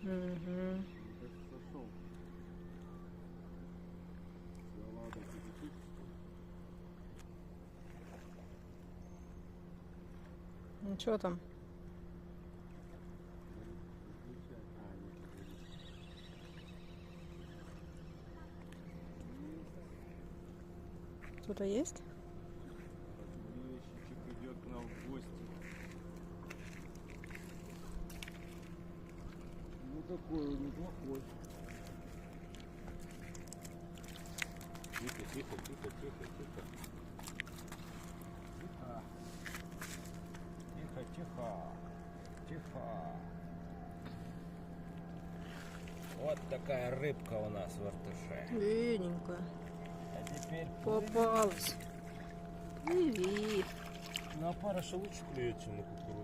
Угу. Сошел. Да ладно, чуть-чуть. Ну что там? Кто-то есть? Подмещичек идет к нам в гости. Ну такой он неплохой. Тихо, тихо, тихо, тихо, тихо. Тихо. Тихо, тихо. Тихо. Вот такая рыбка у нас в Артыше. Бедненькая. А теперь Попалась. Иви. на опарыша лучше клюет, чем на кукурузу.